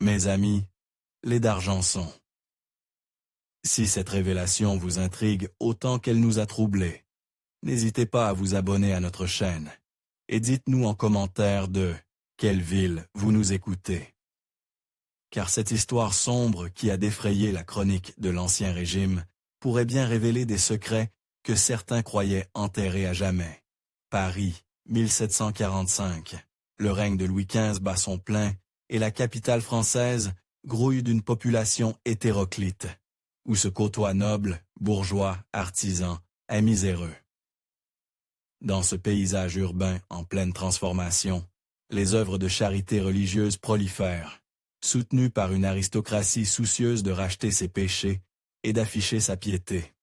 Mes amis, les d'Argenson. Si cette révélation vous intrigue autant qu'elle nous a troublés, n'hésitez pas à vous abonner à notre chaîne et dites-nous en commentaire de quelle ville vous nous écoutez. Car cette histoire sombre qui a défrayé la chronique de l'Ancien Régime pourrait bien révéler des secrets que certains croyaient enterrés à jamais. Paris, 1745. Le règne de Louis XV bat son plein et la capitale française grouille d'une population hétéroclite, où se côtoient nobles, bourgeois, artisans et miséreux. Dans ce paysage urbain en pleine transformation, les œuvres de charité religieuse prolifèrent, soutenues par une aristocratie soucieuse de racheter ses péchés et d'afficher sa piété.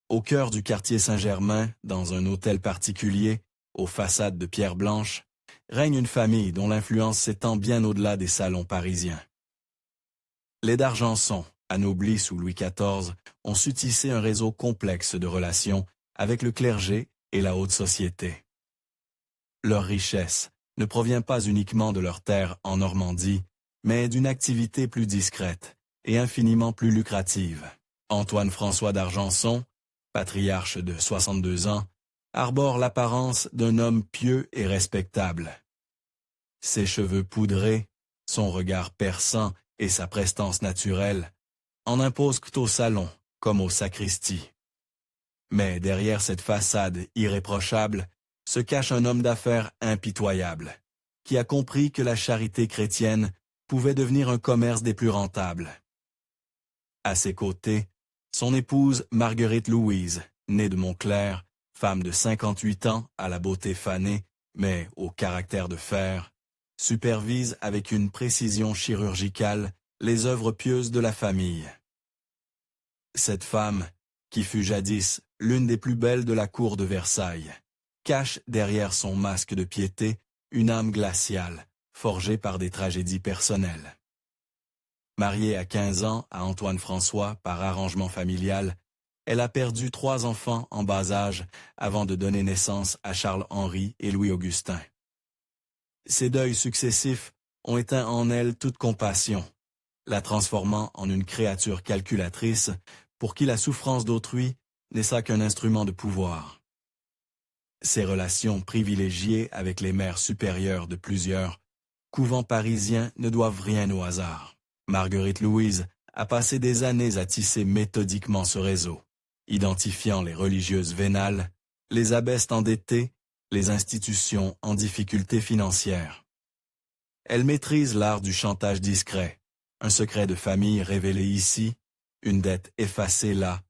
Au cœur du quartier Saint-Germain, dans un hôtel particulier, aux façades de pierre blanche, règne une famille dont l'influence s'étend bien au-delà des salons parisiens. Les d'Argenson, anoblis sous Louis XIV, ont su tisser un réseau complexe de relations avec le clergé et la haute société. Leur richesse ne provient pas uniquement de leurs terres en Normandie, mais d'une activité plus discrète et infiniment plus lucrative. Antoine-François d'Argenson, patriarche de 62 ans, arbore l'apparence d'un homme pieux et respectable. Ses cheveux poudrés, son regard perçant et sa prestance naturelle en imposent au salon comme aux sacristies. Mais derrière cette façade irréprochable se cache un homme d'affaires impitoyable, qui a compris que la charité chrétienne pouvait devenir un commerce des plus rentables. À ses côtés, son épouse Marguerite Louise, née de Montclair, femme de 58 ans à la beauté fanée, mais au caractère de fer, supervise avec une précision chirurgicale les œuvres pieuses de la famille. Cette femme, qui fut jadis l'une des plus belles de la cour de Versailles, cache derrière son masque de piété une âme glaciale, forgée par des tragédies personnelles. Mariée à 15 ans à Antoine-François par arrangement familial, elle a perdu 3 enfants en bas âge avant de donner naissance à Charles-Henri et Louis-Augustin. Ces deuils successifs ont éteint en elle toute compassion, la transformant en une créature calculatrice pour qui la souffrance d'autrui n'est ça qu'un instrument de pouvoir. Ses relations privilégiées avec les mères supérieures de plusieurs couvents parisiens ne doivent rien au hasard. Marguerite Louise a passé des années à tisser méthodiquement ce réseau, identifiant les religieuses vénales, les abbesses endettées, les institutions en difficulté financière. Elle maîtrise l'art du chantage discret, un secret de famille révélé ici, une dette effacée là,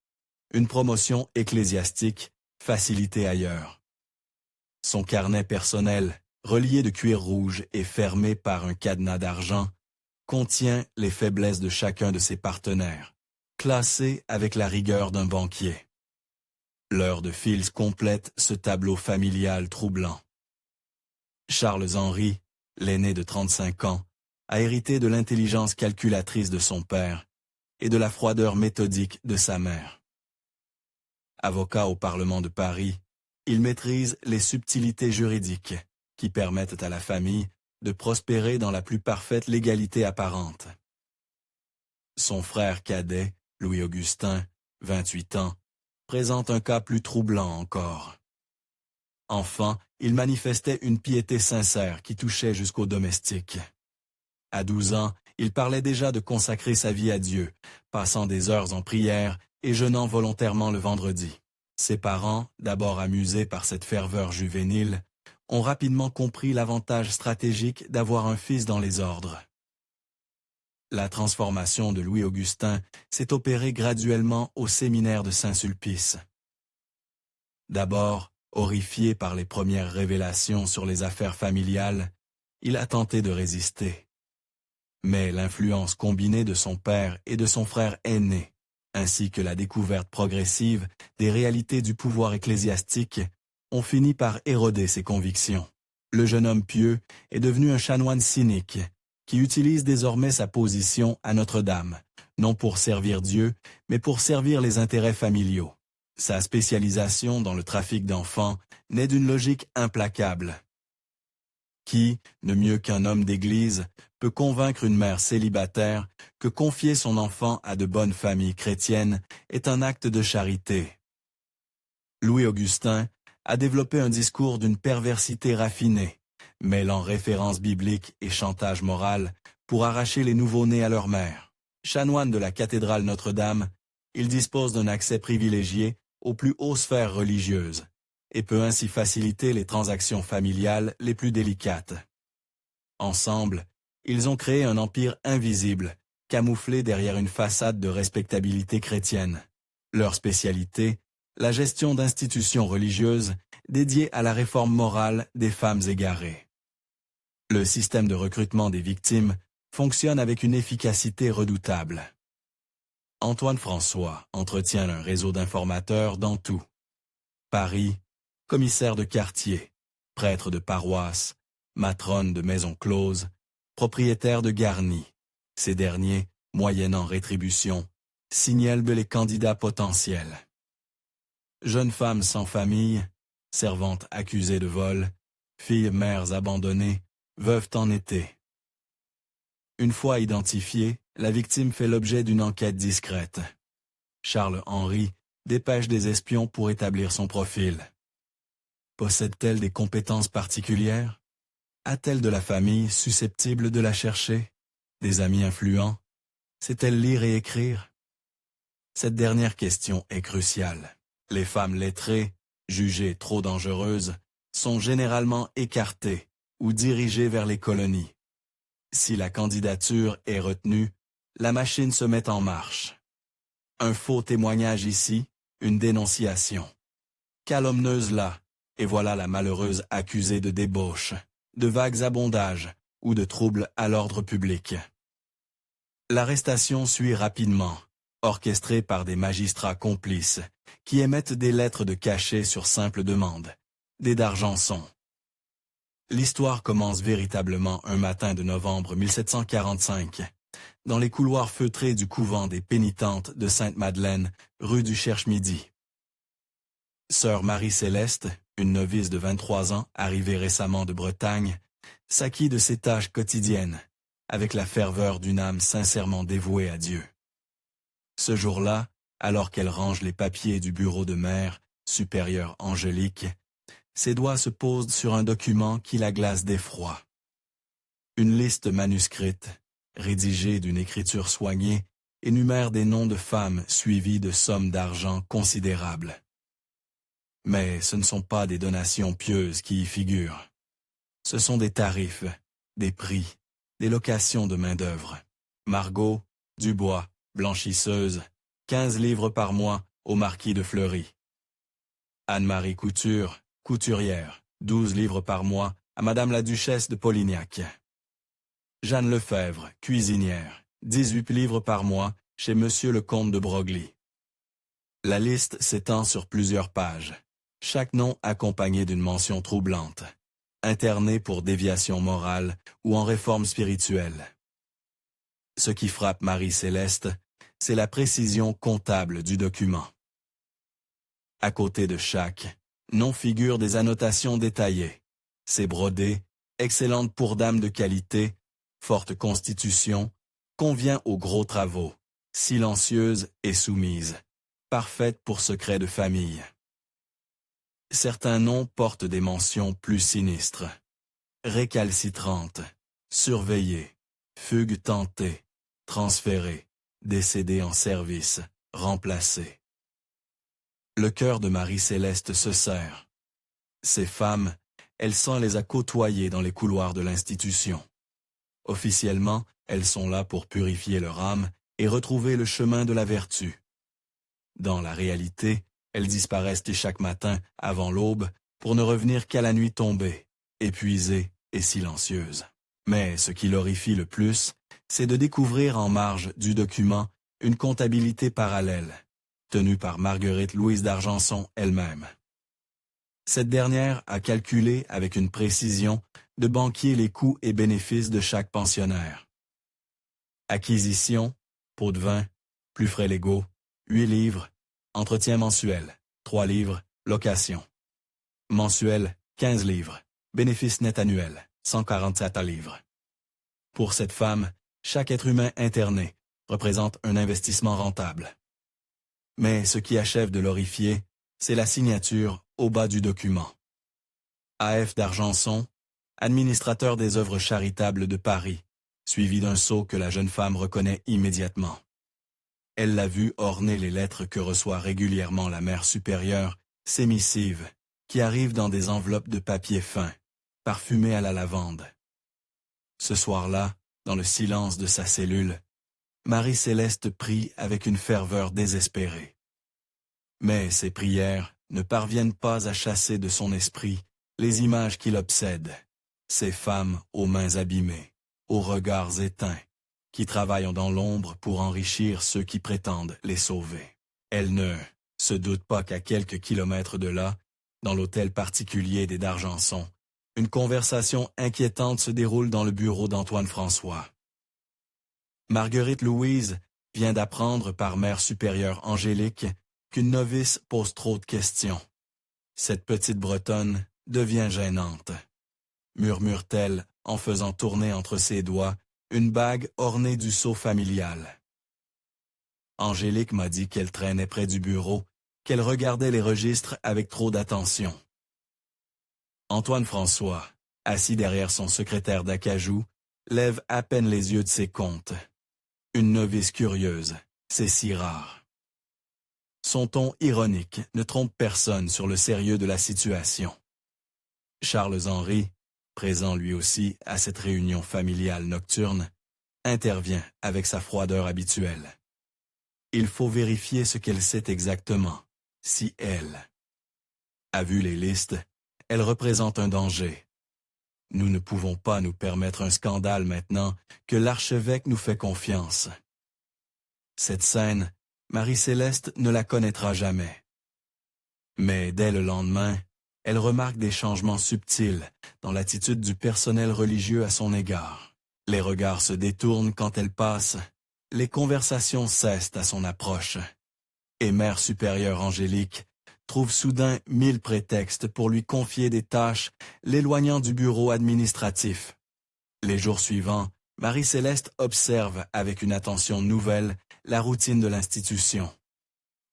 une promotion ecclésiastique facilitée ailleurs. Son carnet personnel, relié de cuir rouge et fermé par un cadenas d'argent, contient les faiblesses de chacun de ses partenaires, classées avec la rigueur d'un banquier. L'heure de Fils complète ce tableau familial troublant. Charles-Henri, l'aîné de 35 ans, a hérité de l'intelligence calculatrice de son père et de la froideur méthodique de sa mère. Avocat au Parlement de Paris, il maîtrise les subtilités juridiques qui permettent à la famille de prospérer dans la plus parfaite légalité apparente. Son frère cadet, Louis-Augustin, 28 ans, présente un cas plus troublant encore. Enfant, il manifestait une piété sincère qui touchait jusqu'aux domestiques. À 12 ans, il parlait déjà de consacrer sa vie à Dieu, passant des heures en prière et jeûnant volontairement le vendredi. Ses parents, d'abord amusés par cette ferveur juvénile, ont rapidement compris l'avantage stratégique d'avoir un fils dans les ordres. La transformation de Louis-Augustin s'est opérée graduellement au séminaire de Saint-Sulpice. D'abord, horrifié par les premières révélations sur les affaires familiales, il a tenté de résister. Mais l'influence combinée de son père et de son frère aîné, ainsi que la découverte progressive des réalités du pouvoir ecclésiastique, ont fini par éroder ses convictions. Le jeune homme pieux est devenu un chanoine cynique, qui utilise désormais sa position à Notre-Dame, non pour servir Dieu, mais pour servir les intérêts familiaux. Sa spécialisation dans le trafic d'enfants naît d'une logique implacable. Qui, ne mieux qu'un homme d'église, peut convaincre une mère célibataire que confier son enfant à de bonnes familles chrétiennes est un acte de charité? Louis-Augustin a développé un discours d'une perversité raffinée, mêlant références bibliques et chantage moral pour arracher les nouveau-nés à leur mère. Chanoine de la cathédrale Notre-Dame, il dispose d'un accès privilégié aux plus hautes sphères religieuses et peut ainsi faciliter les transactions familiales les plus délicates. Ensemble, ils ont créé un empire invisible, camouflé derrière une façade de respectabilité chrétienne. Leur spécialité, la gestion d'institutions religieuses dédiées à la réforme morale des femmes égarées. Le système de recrutement des victimes fonctionne avec une efficacité redoutable. Antoine François entretient un réseau d'informateurs dans tout. Paris, commissaire de quartier, prêtre de paroisse, matrone de maison close, propriétaire de garnis. Ces derniers, moyennant rétribution, signalent les candidats potentiels. Jeunes femmes sans famille, servantes accusées de vol, filles mères abandonnées, veuves en été. Une fois identifiée, la victime fait l'objet d'une enquête discrète. Charles-Henri dépêche des espions pour établir son profil. Possède-t-elle des compétences particulières? A-t-elle de la famille susceptible de la chercher? Des amis influents? Sait-elle lire et écrire? Cette dernière question est cruciale. Les femmes lettrées, jugées trop dangereuses, sont généralement écartées ou dirigées vers les colonies. Si la candidature est retenue, la machine se met en marche. Un faux témoignage ici, une dénonciation. Calomnieuse là, et voilà la malheureuse accusée de débauche, de vagues abondages ou de troubles à l'ordre public. L'arrestation suit rapidement, orchestrée par des magistrats complices, qui émettent des lettres de cachet sur simple demande, des d'Argenson. L'histoire commence véritablement un matin de novembre 1745, dans les couloirs feutrés du couvent des pénitentes de Sainte-Madeleine, rue du Cherche-Midi. Sœur Marie-Céleste, une novice de 23 ans arrivée récemment de Bretagne, s'acquit de ses tâches quotidiennes, avec la ferveur d'une âme sincèrement dévouée à Dieu. Ce jour-là, alors qu'elle range les papiers du bureau de mère, supérieure Angélique, ses doigts se posent sur un document qui la glace d'effroi. Une liste manuscrite, rédigée d'une écriture soignée, énumère des noms de femmes suivis de sommes d'argent considérables. Mais ce ne sont pas des donations pieuses qui y figurent. Ce sont des tarifs, des prix, des locations de main-d'œuvre. Margot, Dubois, blanchisseuse, 15 livres par mois au marquis de Fleury. Anne-Marie Couture, couturière, 12 livres par mois à madame la duchesse de Polignac. Jeanne Lefebvre, cuisinière, 18 livres par mois chez monsieur le comte de Broglie. La liste s'étend sur plusieurs pages, chaque nom accompagné d'une mention troublante, interné pour déviation morale ou en réforme spirituelle. Ce qui frappe Marie-Céleste, c'est la précision comptable du document. À côté de chaque nom figurent des annotations détaillées. C'est brodé, excellente pour dame de qualité, forte constitution, convient aux gros travaux, silencieuse et soumise, parfaite pour secret de famille. Certains noms portent des mentions plus sinistres. Récalcitrante, surveillée, fugue tentée, transférée, décédée en service, remplacée. Le cœur de Marie-Céleste se serre. Ces femmes, elle sent les a côtoyées dans les couloirs de l'institution. Officiellement, elles sont là pour purifier leur âme et retrouver le chemin de la vertu. Dans la réalité, elles disparaissent chaque matin avant l'aube pour ne revenir qu'à la nuit tombée, épuisées et silencieuses. Mais ce qui l'horrifie le plus, c'est de découvrir en marge du document une comptabilité parallèle, tenue par Marguerite Louise d'Argenson elle-même. Cette dernière a calculé avec une précision de banquier les coûts et bénéfices de chaque pensionnaire. Acquisition, pot de vin, plus frais légaux, 8 livres, entretien mensuel, 3 livres, location. Mensuel, 15 livres, bénéfice net annuel, 147 livres. Pour cette femme, chaque être humain interné représente un investissement rentable. Mais ce qui achève de l'horrifier, c'est la signature au bas du document. A.F. d'Argenson, administrateur des œuvres charitables de Paris, suivi d'un sceau que la jeune femme reconnaît immédiatement. Elle l'a vu orner les lettres que reçoit régulièrement la mère supérieure, ces missives, qui arrivent dans des enveloppes de papier fin, parfumées à la lavande. Ce soir-là, dans le silence de sa cellule, Marie-Céleste prie avec une ferveur désespérée. Mais ses prières ne parviennent pas à chasser de son esprit les images qui l'obsèdent, ces femmes aux mains abîmées, aux regards éteints, qui travaillent dans l'ombre pour enrichir ceux qui prétendent les sauver. Elle ne se doute pas qu'à quelques kilomètres de là, dans l'hôtel particulier des d'Argenson, une conversation inquiétante se déroule dans le bureau d'Antoine François. Marguerite Louise vient d'apprendre par mère supérieure Angélique qu'une novice pose trop de questions. Cette petite Bretonne devient gênante, murmure-t-elle en faisant tourner entre ses doigts une bague ornée du sceau familial. Angélique m'a dit qu'elle traînait près du bureau, qu'elle regardait les registres avec trop d'attention. Antoine François, assis derrière son secrétaire d'acajou, lève à peine les yeux de ses comptes. Une novice curieuse, c'est si rare. Son ton ironique ne trompe personne sur le sérieux de la situation. Charles-Henri, présent lui aussi à cette réunion familiale nocturne, intervient avec sa froideur habituelle. Il faut vérifier ce qu'elle sait exactement, si elle a vu les listes, elle représente un danger. Nous ne pouvons pas nous permettre un scandale maintenant que l'archevêque nous fait confiance. Cette scène, Marie-Céleste ne la connaîtra jamais. Mais dès le lendemain, elle remarque des changements subtils dans l'attitude du personnel religieux à son égard. Les regards se détournent quand elle passe, les conversations cessent à son approche. Et Mère supérieure Angélique trouve soudain 1000 prétextes pour lui confier des tâches l'éloignant du bureau administratif. Les jours suivants, Marie-Céleste observe avec une attention nouvelle la routine de l'institution.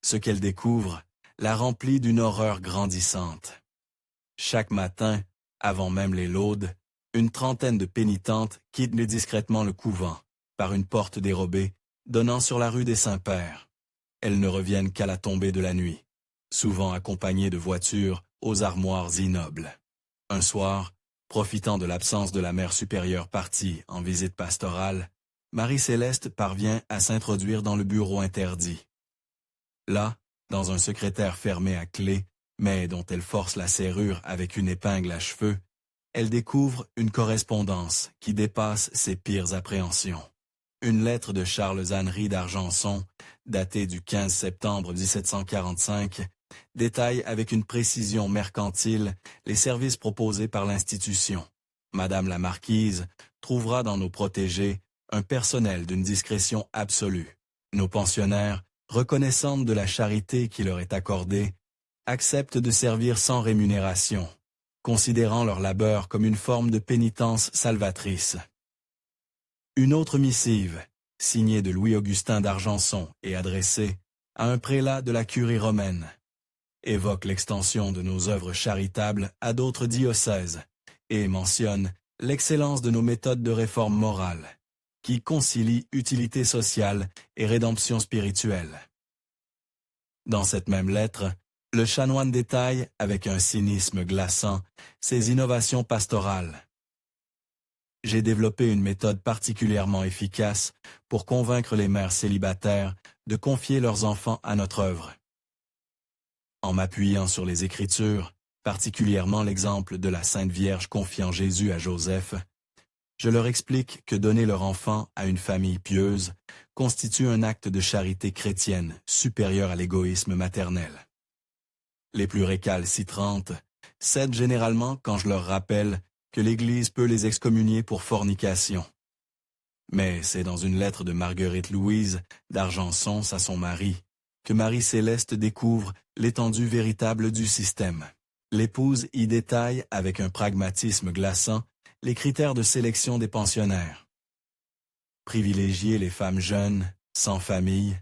Ce qu'elle découvre la remplit d'une horreur grandissante. Chaque matin, avant même les laudes, une trentaine de pénitentes quittent discrètement le couvent, par une porte dérobée, donnant sur la rue des Saints-Pères. Elles ne reviennent qu'à la tombée de la nuit, souvent accompagnées de voitures aux armoires ignobles. Un soir, profitant de l'absence de la mère supérieure partie en visite pastorale, Marie-Céleste parvient à s'introduire dans le bureau interdit. Là, dans un secrétaire fermé à clé, mais dont elle force la serrure avec une épingle à cheveux, elle découvre une correspondance qui dépasse ses pires appréhensions. Une lettre de Charles-Henri d'Argenson, datée du 15 septembre 1745, détaille avec une précision mercantile les services proposés par l'institution. Madame la Marquise trouvera dans nos protégés un personnel d'une discrétion absolue. Nos pensionnaires, reconnaissantes de la charité qui leur est accordée, acceptent de servir sans rémunération, considérant leur labeur comme une forme de pénitence salvatrice. Une autre missive, signée de Louis-Augustin d'Argenson et adressée à un prélat de la curie romaine, évoque l'extension de nos œuvres charitables à d'autres diocèses et mentionne l'excellence de nos méthodes de réforme morale, qui concilient utilité sociale et rédemption spirituelle. Dans cette même lettre, le chanoine détaille, avec un cynisme glaçant, ses innovations pastorales. J'ai développé une méthode particulièrement efficace pour convaincre les mères célibataires de confier leurs enfants à notre œuvre. En m'appuyant sur les Écritures, particulièrement l'exemple de la Sainte Vierge confiant Jésus à Joseph, je leur explique que donner leur enfant à une famille pieuse constitue un acte de charité chrétienne supérieur à l'égoïsme maternel. Les plus récalcitrantes cèdent généralement quand je leur rappelle que l'Église peut les excommunier pour fornication. Mais c'est dans une lettre de Marguerite Louise d'Argenson à son mari que Marie-Céleste découvre l'étendue véritable du système. L'épouse y détaille avec un pragmatisme glaçant les critères de sélection des pensionnaires. Privilégier les femmes jeunes, sans famille,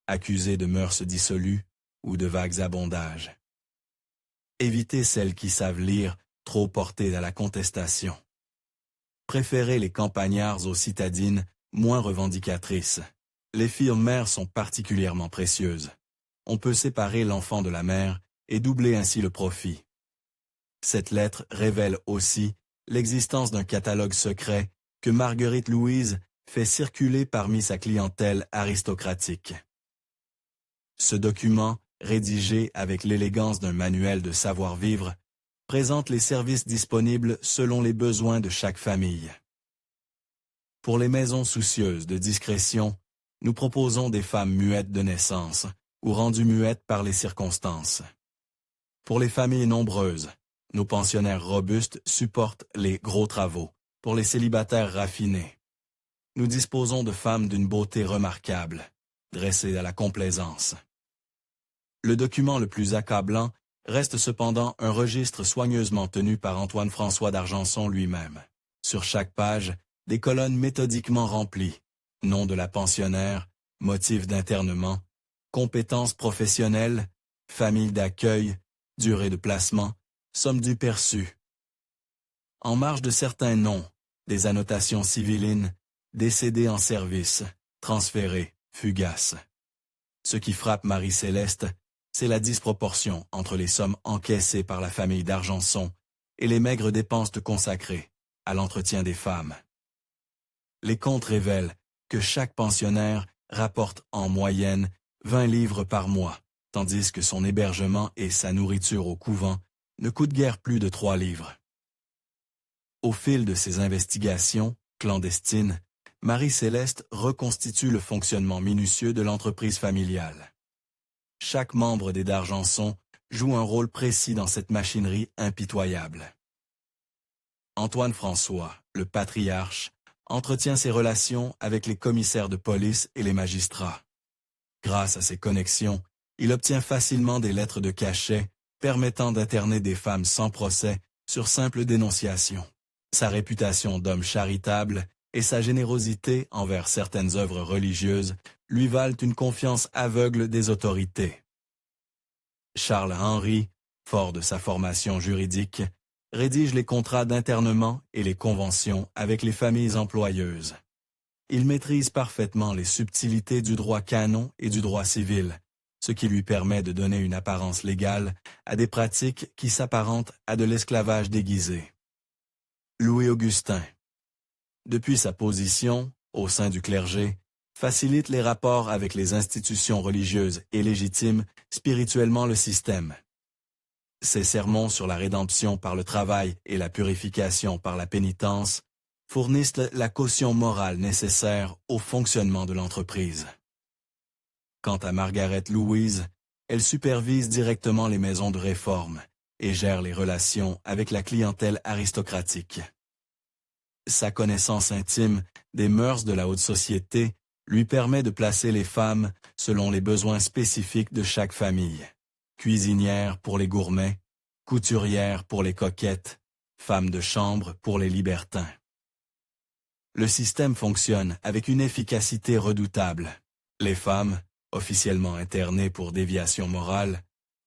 accusées de mœurs dissolues ou de vagues abondages. Éviter celles qui savent lire, trop portées à la contestation. Préférer les campagnards aux citadines, moins revendicatrices. Les filles mères sont particulièrement précieuses. On peut séparer l'enfant de la mère et doubler ainsi le profit. Cette lettre révèle aussi l'existence d'un catalogue secret que Marguerite Louise fait circuler parmi sa clientèle aristocratique. Ce document, rédigé avec l'élégance d'un manuel de savoir-vivre, présente les services disponibles selon les besoins de chaque famille. Pour les maisons soucieuses de discrétion, nous proposons des femmes muettes de naissance ou rendues muettes par les circonstances. Pour les familles nombreuses, nos pensionnaires robustes supportent les gros travaux. Pour les célibataires raffinés, nous disposons de femmes d'une beauté remarquable, dressées à la complaisance. Le document le plus accablant reste cependant un registre soigneusement tenu par Antoine-François d'Argenson lui-même. Sur chaque page, des colonnes méthodiquement remplies, nom de la pensionnaire, motif d'internement, compétences professionnelles, famille d'accueil, durée de placement, somme due perçue. En marge de certains noms, des annotations civillines, décédés en service, transférés, fugaces. Ce qui frappe Marie-Céleste, c'est la disproportion entre les sommes encaissées par la famille d'Argenson et les maigres dépenses consacrées à l'entretien des femmes. Les comptes révèlent que chaque pensionnaire rapporte en moyenne 20 livres par mois, tandis que son hébergement et sa nourriture au couvent ne coûtent guère plus de 3 livres. Au fil de ses investigations clandestines, Marie-Céleste reconstitue le fonctionnement minutieux de l'entreprise familiale. Chaque membre des d'Argenson joue un rôle précis dans cette machinerie impitoyable. Antoine-François, le patriarche, entretient ses relations avec les commissaires de police et les magistrats. Grâce à ses connexions, il obtient facilement des lettres de cachet permettant d'interner des femmes sans procès sur simple dénonciation. Sa réputation d'homme charitable et sa générosité envers certaines œuvres religieuses lui valent une confiance aveugle des autorités. Charles-Henri, fort de sa formation juridique, rédige les contrats d'internement et les conventions avec les familles employeuses. Il maîtrise parfaitement les subtilités du droit canon et du droit civil, ce qui lui permet de donner une apparence légale à des pratiques qui s'apparentent à de l'esclavage déguisé. Louis-Augustin, depuis sa position, au sein du clergé, facilite les rapports avec les institutions religieuses et légitime spirituellement le système. Ses sermons sur la rédemption par le travail et la purification par la pénitence fournissent la caution morale nécessaire au fonctionnement de l'entreprise. Quant à Margaret Louise, elle supervise directement les maisons de réforme et gère les relations avec la clientèle aristocratique. Sa connaissance intime des mœurs de la haute société lui permet de placer les femmes selon les besoins spécifiques de chaque famille. Cuisinière pour les gourmets, couturière pour les coquettes, femme de chambre pour les libertins. Le système fonctionne avec une efficacité redoutable. Les femmes, officiellement internées pour déviation morale,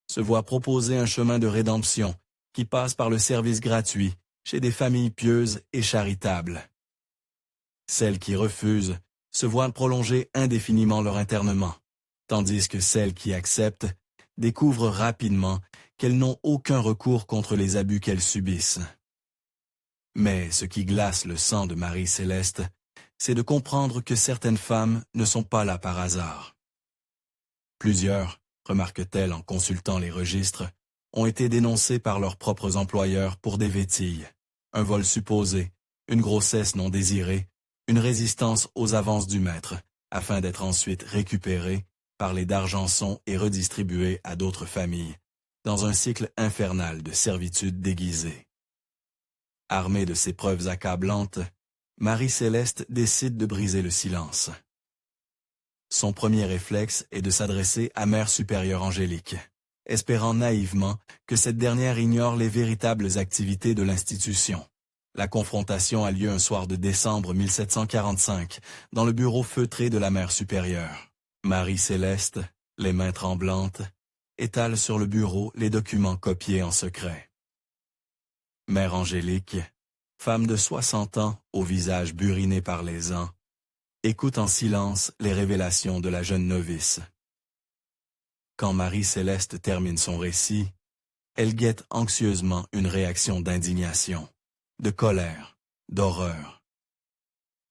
se voient proposer un chemin de rédemption qui passe par le service gratuit chez des familles pieuses et charitables. Celles qui refusent se voient prolonger indéfiniment leur internement, tandis que celles qui acceptent découvrent rapidement qu'elles n'ont aucun recours contre les abus qu'elles subissent. Mais ce qui glace le sang de Marie-Céleste, c'est de comprendre que certaines femmes ne sont pas là par hasard. Plusieurs, remarque-t-elle en consultant les registres, ont été dénoncées par leurs propres employeurs pour des vétilles, un vol supposé, une grossesse non désirée, une résistance aux avances du maître, afin d'être ensuite récupérées par les d'Argenson et redistribuées à d'autres familles, dans un cycle infernal de servitude déguisée. Armée de ces preuves accablantes, Marie-Céleste décide de briser le silence. Son premier réflexe est de s'adresser à Mère supérieure Angélique, espérant naïvement que cette dernière ignore les véritables activités de l'institution. La confrontation a lieu un soir de décembre 1745, dans le bureau feutré de la mère supérieure. Marie-Céleste, les mains tremblantes, étale sur le bureau les documents copiés en secret. Mère Angélique, femme de 60 ans au visage buriné par les ans, écoute en silence les révélations de la jeune novice. Quand Marie-Céleste termine son récit, elle guette anxieusement une réaction d'indignation, de colère, d'horreur.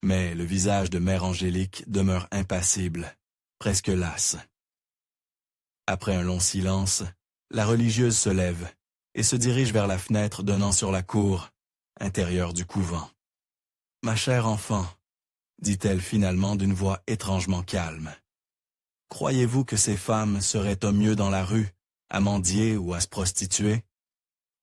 Mais le visage de Mère Angélique demeure impassible, presque lasse. Après un long silence, la religieuse se lève et se dirige vers la fenêtre donnant sur la cour intérieure du couvent. « Ma chère enfant, » dit-elle finalement d'une voix étrangement calme, « croyez-vous que ces femmes seraient au mieux dans la rue, à mendier ou à se prostituer ?»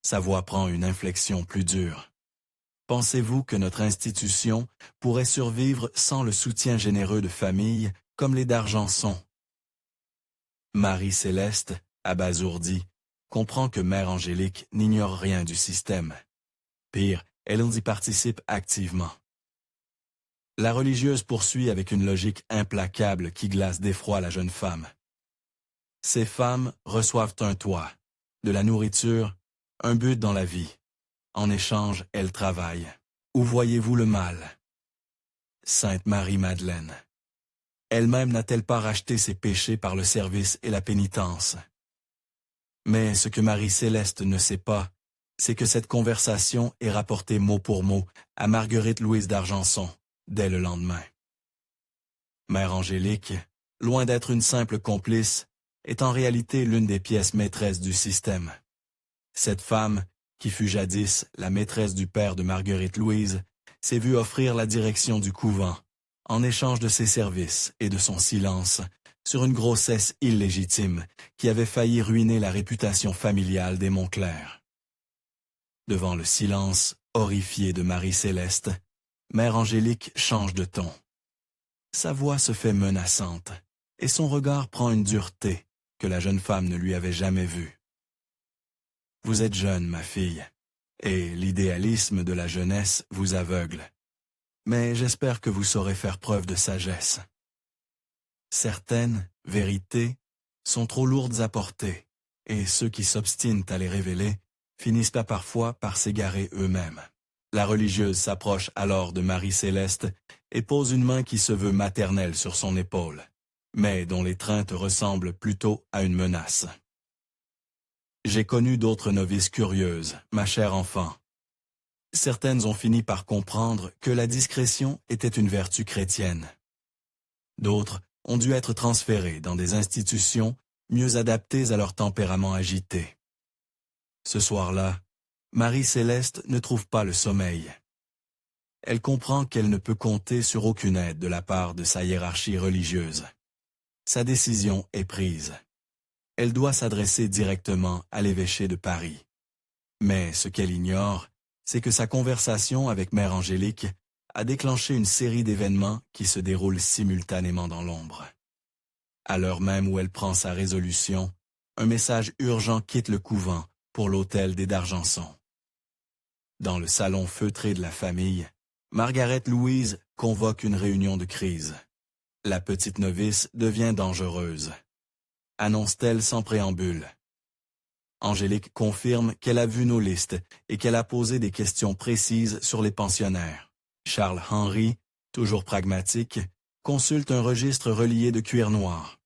Sa voix prend une inflexion plus dure. « Pensez-vous que notre institution pourrait survivre sans le soutien généreux de familles comme les d'Argenson ?» Marie-Céleste, abasourdie, comprend que Mère Angélique n'ignore rien du système. Pire, elle y participe activement. La religieuse poursuit avec une logique implacable qui glace d'effroi la jeune femme. Ces femmes reçoivent un toit, de la nourriture, un but dans la vie. En échange, elles travaillent. Où voyez-vous le mal? Sainte Marie-Madeleine. Elle-même n'a-t-elle pas racheté ses péchés par le service et la pénitence? Mais ce que Marie-Céleste ne sait pas, c'est que cette conversation est rapportée mot pour mot à Marguerite-Louise d'Argenson, dès le lendemain. Mère Angélique, loin d'être une simple complice, est en réalité l'une des pièces maîtresses du système. Cette femme, qui fut jadis la maîtresse du père de Marguerite-Louise, s'est vue offrir la direction du couvent, en échange de ses services et de son silence, sur une grossesse illégitime qui avait failli ruiner la réputation familiale des Montclair. Devant le silence horrifié de Marie-Céleste, Mère Angélique change de ton. Sa voix se fait menaçante, et son regard prend une dureté que la jeune femme ne lui avait jamais vue. « Vous êtes jeune, ma fille, et l'idéalisme de la jeunesse vous aveugle. Mais j'espère que vous saurez faire preuve de sagesse. Certaines vérités sont trop lourdes à porter, et ceux qui s'obstinent à les révéler finissent pas parfois par s'égarer eux-mêmes. » La religieuse s'approche alors de Marie-Céleste et pose une main qui se veut maternelle sur son épaule, mais dont l'étreinte ressemble plutôt à une menace. « J'ai connu d'autres novices curieuses, ma chère enfant. Certaines ont fini par comprendre que la discrétion était une vertu chrétienne. D'autres ont dû être transférées dans des institutions mieux adaptées à leur tempérament agité. Ce soir-là, Marie-Céleste ne trouve pas le sommeil. Elle comprend qu'elle ne peut compter sur aucune aide de la part de sa hiérarchie religieuse. Sa décision est prise. Elle doit s'adresser directement à l'évêché de Paris. Mais ce qu'elle ignore, c'est que sa conversation avec Mère Angélique a déclenché une série d'événements qui se déroulent simultanément dans l'ombre. À l'heure même où elle prend sa résolution, un message urgent quitte le couvent pour l'hôtel des d'Argenson. Dans le salon feutré de la famille, Margaret-Louise convoque une réunion de crise. La petite novice devient dangereuse, annonce-t-elle sans préambule. Angélique confirme qu'elle a vu nos listes et qu'elle a posé des questions précises sur les pensionnaires. Charles Henry, toujours pragmatique, consulte un registre relié de cuir noir.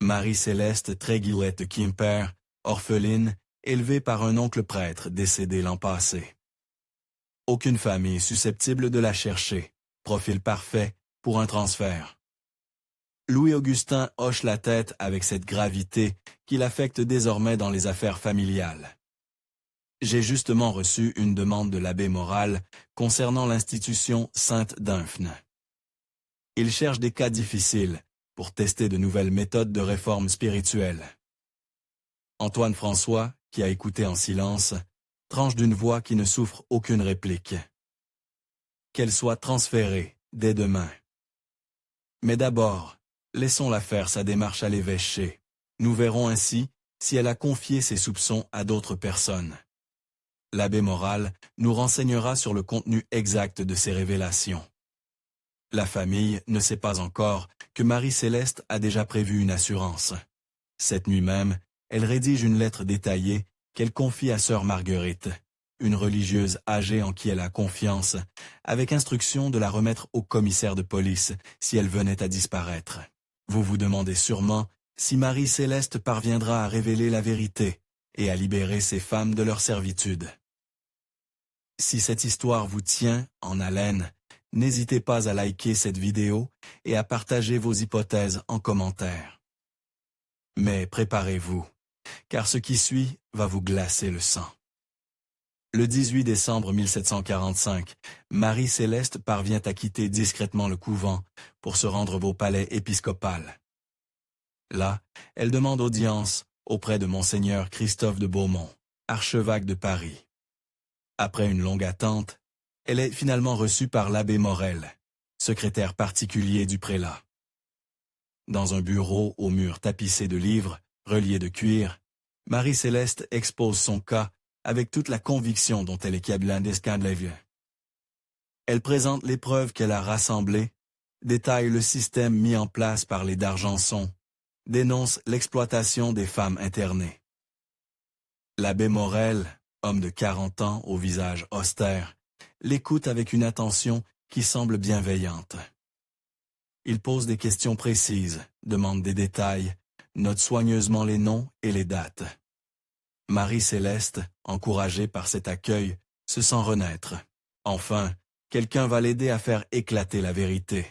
Marie-Céleste Tréguillet de Quimper, orpheline, élevée par un oncle prêtre décédé l'an passé. Aucune famille susceptible de la chercher, profil parfait pour un transfert. Louis-Augustin hoche la tête avec cette gravité qui l'affecte désormais dans les affaires familiales. J'ai justement reçu une demande de l'abbé Moral concernant l'institution Sainte-Dymphne. Il cherche des cas difficiles pour tester de nouvelles méthodes de réforme spirituelle. Antoine François, qui a écouté en silence, tranche d'une voix qui ne souffre aucune réplique. Qu'elle soit transférée dès demain. Mais d'abord, laissons-la faire sa démarche à l'évêché. Nous verrons ainsi si elle a confié ses soupçons à d'autres personnes. L'abbé Moral nous renseignera sur le contenu exact de ces révélations. La famille ne sait pas encore que Marie-Céleste a déjà prévu une assurance. Cette nuit même, elle rédige une lettre détaillée qu'elle confie à sœur Marguerite, une religieuse âgée en qui elle a confiance, avec instruction de la remettre au commissaire de police si elle venait à disparaître. Vous vous demandez sûrement si Marie-Céleste parviendra à révéler la vérité et à libérer ces femmes de leur servitude. Si cette histoire vous tient en haleine, n'hésitez pas à liker cette vidéo et à partager vos hypothèses en commentaire. Mais préparez-vous, car ce qui suit va vous glacer le sang. Le 18 décembre 1745, Marie-Céleste parvient à quitter discrètement le couvent pour se rendre au palais épiscopal. Là, elle demande audience auprès de Monseigneur Christophe de Beaumont, archevêque de Paris. Après une longue attente, elle est finalement reçue par l'abbé Morel, secrétaire particulier du prélat. Dans un bureau aux murs tapissés de livres, reliés de cuir, Marie-Céleste expose son cas avec toute la conviction dont elle est capable d'escandalier. Elle présente les preuves qu'elle a rassemblées, détaille le système mis en place par les d'Argenson, dénonce l'exploitation des femmes internées. L'abbé Morel, homme de 40 ans au visage austère, l'écoute avec une attention qui semble bienveillante. Il pose des questions précises, demande des détails, note soigneusement les noms et les dates. Marie-Céleste, encouragée par cet accueil, se sent renaître. Enfin, quelqu'un va l'aider à faire éclater la vérité.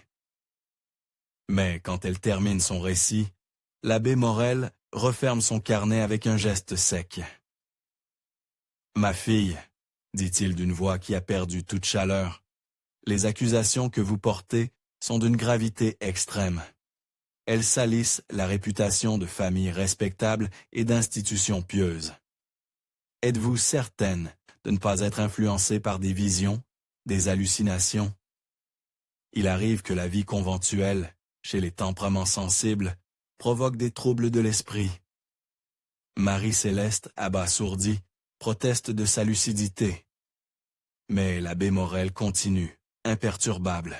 Mais quand elle termine son récit, l'abbé Morel referme son carnet avec un geste sec. « Ma fille, dit-il d'une voix qui a perdu toute chaleur, les accusations que vous portez sont d'une gravité extrême. Elles salissent la réputation de famille respectable et d'institutions pieuses. Êtes-vous certaine de ne pas être influencée par des visions, des hallucinations? Il arrive que la vie conventuelle, chez les tempéraments sensibles, provoque des troubles de l'esprit. » Marie-Céleste, abasourdie, proteste de sa lucidité. Mais l'abbé Morel continue, imperturbable.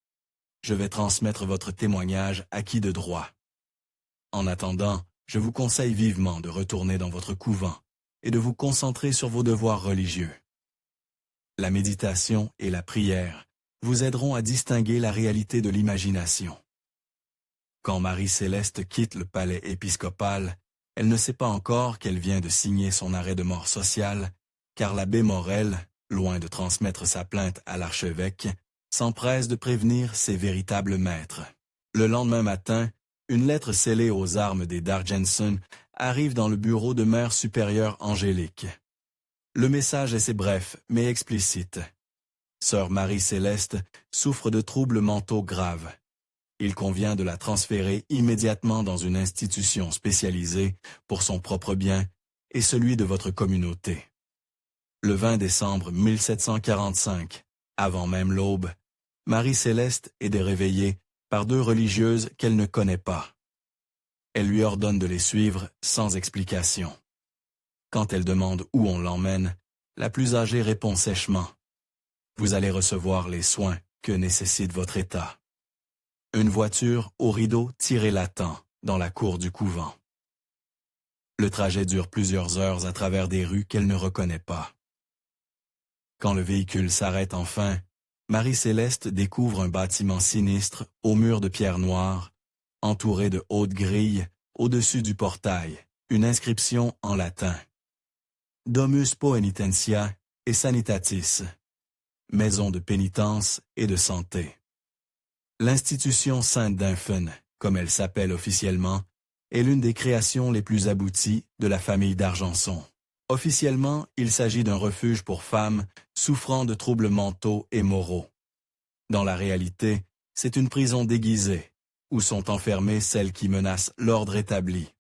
« Je vais transmettre votre témoignage à qui de droit. En attendant, je vous conseille vivement de retourner dans votre couvent et de vous concentrer sur vos devoirs religieux. La méditation et la prière vous aideront à distinguer la réalité de l'imagination. » Quand Marie-Céleste quitte le palais épiscopal, elle ne sait pas encore qu'elle vient de signer son arrêt de mort sociale, car l'abbé Morel, loin de transmettre sa plainte à l'archevêque, s'empresse de prévenir ses véritables maîtres. Le lendemain matin, une lettre scellée aux armes des d'Argenson arrive dans le bureau de Mère supérieure Angélique. Le message est assez bref, mais explicite. Sœur Marie-Céleste souffre de troubles mentaux graves. Il convient de la transférer immédiatement dans une institution spécialisée pour son propre bien et celui de votre communauté. Le 20 décembre 1745, avant même l'aube, Marie-Céleste est réveillée par deux religieuses qu'elle ne connaît pas. Elle lui ordonne de les suivre sans explication. Quand elle demande où on l'emmène, la plus âgée répond sèchement « Vous allez recevoir les soins que nécessite votre état. » Une voiture au rideau tiré l'attend dans la cour du couvent. Le trajet dure plusieurs heures à travers des rues qu'elle ne reconnaît pas. Quand le véhicule s'arrête enfin, Marie-Céleste découvre un bâtiment sinistre aux murs de pierre noire, entouré de hautes grilles, au-dessus du portail, une inscription en latin. Domus Poenitentia et Sanitatis, maison de pénitence et de santé. L'institution Sainte-Dymphen, comme elle s'appelle officiellement, est l'une des créations les plus abouties de la famille d'Argenson. Officiellement, il s'agit d'un refuge pour femmes souffrant de troubles mentaux et moraux. Dans la réalité, c'est une prison déguisée, où sont enfermées celles qui menacent l'ordre établi.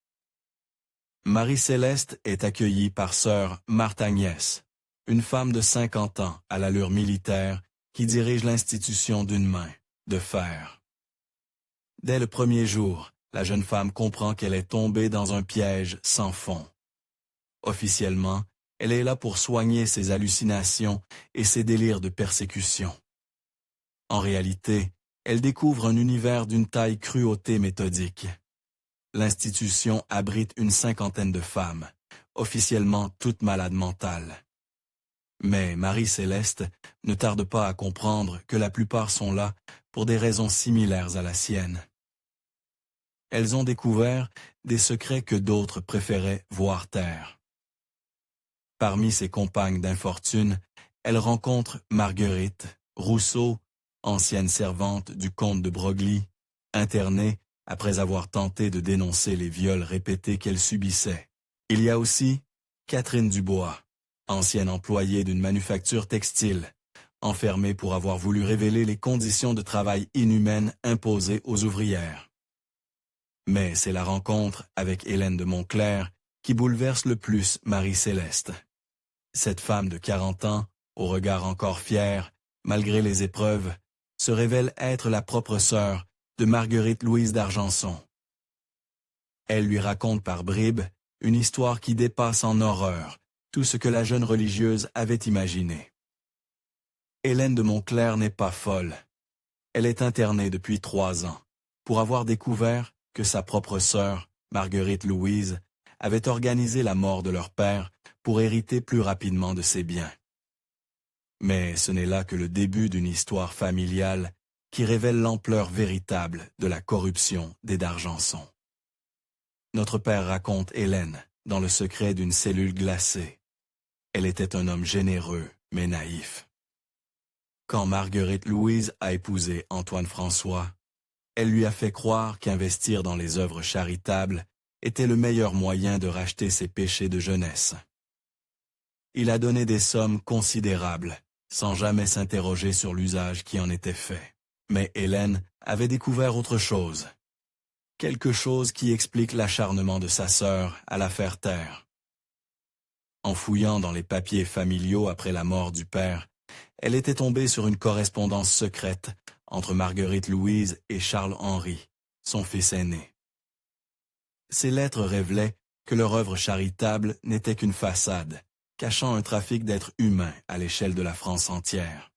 Marie-Céleste est accueillie par sœur Marthe Agnès, une femme de 50 ans à l'allure militaire qui dirige l'institution d'une main de fer. Dès le premier jour, la jeune femme comprend qu'elle est tombée dans un piège sans fond. Officiellement, elle est là pour soigner ses hallucinations et ses délires de persécution. En réalité, elle découvre un univers d'une taille cruauté méthodique. L'institution abrite une 50aine de femmes, officiellement toutes malades mentales. Mais Marie-Céleste ne tarde pas à comprendre que la plupart sont là pour des raisons similaires à la sienne. Elles ont découvert des secrets que d'autres préféraient voir taire. Parmi ses compagnes d'infortune, elle rencontre Marguerite, Rousseau, ancienne servante du comte de Broglie, internée après avoir tenté de dénoncer les viols répétés qu'elle subissait. Il y a aussi Catherine Dubois, ancienne employée d'une manufacture textile, enfermée pour avoir voulu révéler les conditions de travail inhumaines imposées aux ouvrières. Mais c'est la rencontre avec Hélène de Montclerc qui bouleverse le plus Marie-Céleste. Cette femme de 40 ans, au regard encore fier, malgré les épreuves, se révèle être la propre sœur de Marguerite-Louise d'Argenson. Elle lui raconte par bribes une histoire qui dépasse en horreur tout ce que la jeune religieuse avait imaginé. Hélène de Montclerc n'est pas folle. Elle est internée depuis 3 ans pour avoir découvert que sa propre sœur, Marguerite-Louise, avait organisé la mort de leur père pour hériter plus rapidement de ses biens. Mais ce n'est là que le début d'une histoire familiale qui révèle l'ampleur véritable de la corruption des d'Argenson. Notre père raconte Hélène dans le secret d'une cellule glacée. Elle était un homme généreux, mais naïf. Quand Marguerite-Louise a épousé Antoine François, elle lui a fait croire qu'investir dans les œuvres charitables était le meilleur moyen de racheter ses péchés de jeunesse. Il a donné des sommes considérables, sans jamais s'interroger sur l'usage qui en était fait. Mais Hélène avait découvert autre chose. Quelque chose qui explique l'acharnement de sa sœur à la faire taire. En fouillant dans les papiers familiaux après la mort du père, elle était tombée sur une correspondance secrète entre Marguerite-Louise et Charles-Henri, son fils aîné. Ces lettres révélaient que leur œuvre charitable n'était qu'une façade, cachant un trafic d'êtres humains à l'échelle de la France entière.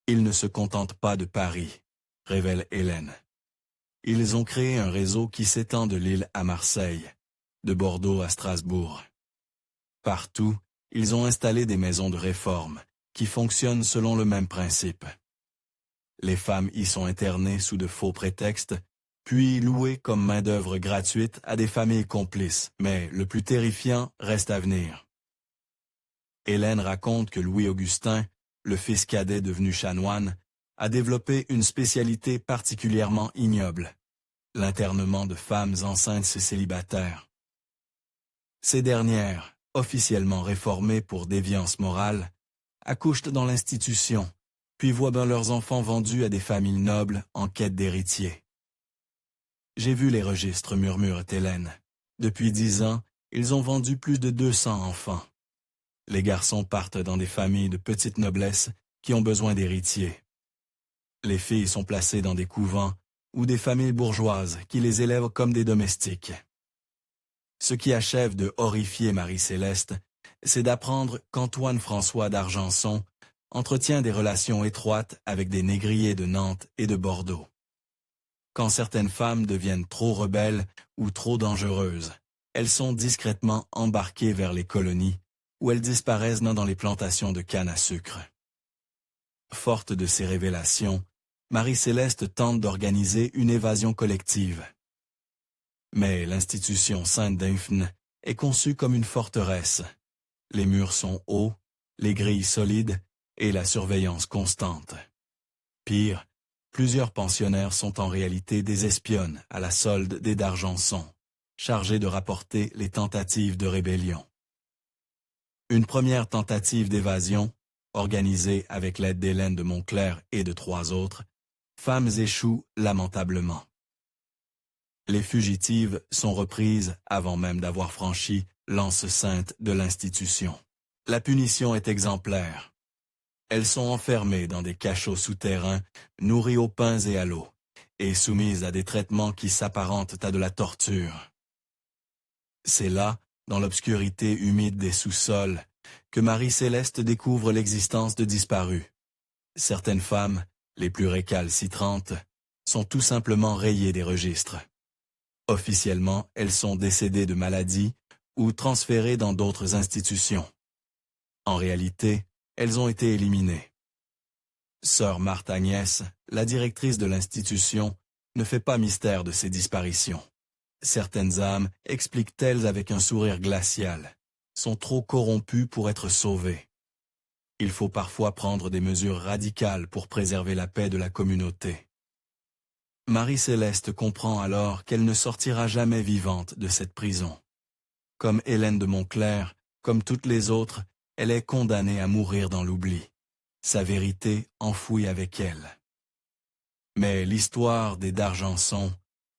Ils ne se contentent pas de Paris, révèle Hélène. Ils ont créé un réseau qui s'étend de Lille à Marseille, de Bordeaux à Strasbourg. Partout, ils ont installé des maisons de réforme qui fonctionnent selon le même principe. Les femmes y sont internées sous de faux prétextes, puis louées comme main-d'œuvre gratuite à des familles complices, mais le plus terrifiant reste à venir. Hélène raconte que Louis-Augustin, le fils cadet devenu chanoine, a développé une spécialité particulièrement ignoble, l'internement de femmes enceintes et célibataires. Ces dernières, officiellement réformées pour déviance morale, accouchent dans l'institution, puis voient leurs enfants vendus à des familles nobles en quête d'héritiers. J'ai vu les registres, murmure Hélène. Depuis 10 ans, ils ont vendu plus de 200 enfants. Les garçons partent dans des familles de petite noblesse qui ont besoin d'héritiers. Les filles sont placées dans des couvents ou des familles bourgeoises qui les élèvent comme des domestiques. Ce qui achève de horrifier Marie-Céleste, c'est d'apprendre qu'Antoine François d'Argenson entretient des relations étroites avec des négriers de Nantes et de Bordeaux. Quand certaines femmes deviennent trop rebelles ou trop dangereuses, elles sont discrètement embarquées vers les colonies où elles disparaissent dans les plantations de canne à sucre. Forte de ces révélations, Marie-Céleste tente d'organiser une évasion collective. Mais l'institution Saint-Dymphe est conçue comme une forteresse. Les murs sont hauts, les grilles solides et la surveillance constante. Pire, plusieurs pensionnaires sont en réalité des espionnes à la solde des d'Argenson, chargées de rapporter les tentatives de rébellion. Une première tentative d'évasion, organisée avec l'aide d'Hélène de Montclerc et de 3 autres, femmes échouent lamentablement. Les fugitives sont reprises avant même d'avoir franchi l'anse sainte de l'institution. La punition est exemplaire. Elles sont enfermées dans des cachots souterrains, nourries aux pains et à l'eau, et soumises à des traitements qui s'apparentent à de la torture. C'est là, dans l'obscurité humide des sous-sols, que Marie-Céleste découvre l'existence de disparus. Certaines femmes, les plus récalcitrantes, sont tout simplement rayées des registres. Officiellement, elles sont décédées de maladie ou transférées dans d'autres institutions. En réalité, elles ont été éliminées. Sœur Marthe Agnès, la directrice de l'institution, ne fait pas mystère de ces disparitions. Certaines âmes, expliquent-elles avec un sourire glacial, sont trop corrompues pour être sauvées. Il faut parfois prendre des mesures radicales pour préserver la paix de la communauté. Marie-Céleste comprend alors qu'elle ne sortira jamais vivante de cette prison. Comme Hélène de Montclair, comme toutes les autres, elle est condamnée à mourir dans l'oubli. Sa vérité enfouie avec elle. Mais l'histoire des d'Argenson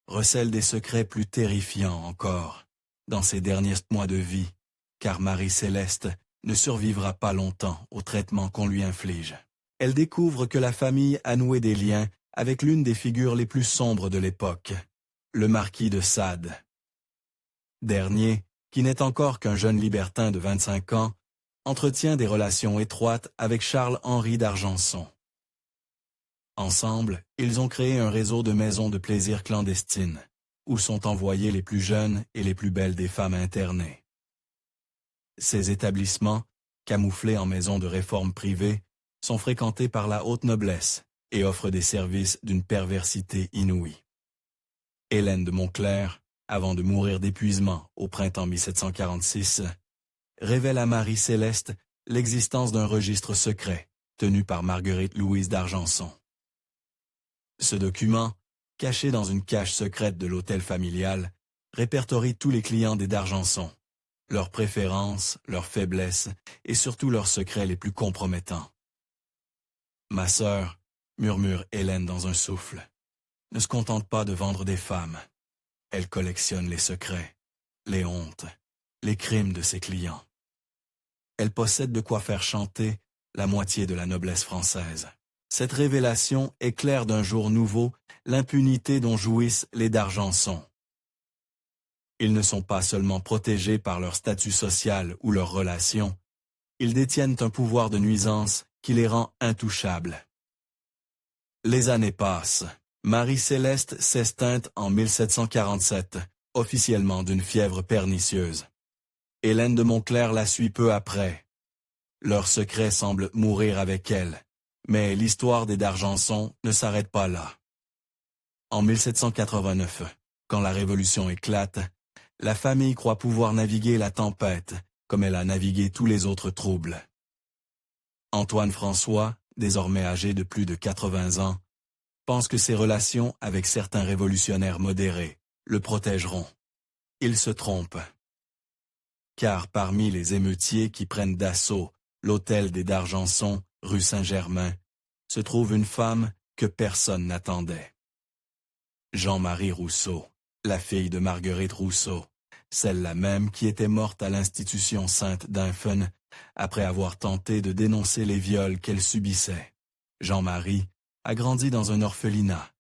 recèle des secrets plus terrifiants encore dans ses derniers mois de vie, car Marie-Céleste ne survivra pas longtemps au traitement qu'on lui inflige. Elle découvre que la famille a noué des liens avec l'une des figures les plus sombres de l'époque, le marquis de Sade. Dernier, qui n'est encore qu'un jeune libertin de 25 ans, entretient des relations étroites avec Charles-Henri d'Argenson. Ensemble, ils ont créé un réseau de maisons de plaisir clandestines, où sont envoyées les plus jeunes et les plus belles des femmes internées. Ces établissements, camouflés en maisons de réforme privées, sont fréquentés par la haute noblesse et offrent des services d'une perversité inouïe. Hélène de Montclair, avant de mourir d'épuisement au printemps 1746, révèle à Marie-Céleste l'existence d'un registre secret tenu par Marguerite-Louise d'Argenson. Ce document, caché dans une cage secrète de l'hôtel familial, répertorie tous les clients des d'Argenson, leurs préférences, leurs faiblesses et surtout leurs secrets les plus compromettants. « Ma sœur, » murmure Hélène dans un souffle, « ne se contente pas de vendre des femmes. Elle collectionne les secrets, les hontes, les crimes de ses clients. Elle possède de quoi faire chanter la moitié de la noblesse française. » Cette révélation éclaire d'un jour nouveau l'impunité dont jouissent les d'Argenson. Ils ne sont pas seulement protégés par leur statut social ou leurs relations, ils détiennent un pouvoir de nuisance qui les rend intouchables. Les années passent. Marie-Céleste s'esteinte en 1747, officiellement d'une fièvre pernicieuse. Hélène de Montclair la suit peu après. Leur secret semble mourir avec elle. Mais l'histoire des d'Argenson ne s'arrête pas là. En 1789, quand la Révolution éclate, la famille croit pouvoir naviguer la tempête, comme elle a navigué tous les autres troubles. Antoine François, désormais âgé de plus de 80 ans, pense que ses relations avec certains révolutionnaires modérés le protégeront. Il se trompe. Car parmi les émeutiers qui prennent d'assaut l'hôtel des d'Argenson, rue Saint-Germain, se trouve une femme que personne n'attendait. Jean-Marie Rousseau, la fille de Marguerite Rousseau, celle-là même qui était morte à l'institution Sainte d'Infen après avoir tenté de dénoncer les viols qu'elle subissait. Jean-Marie a grandi dans un orphelinat,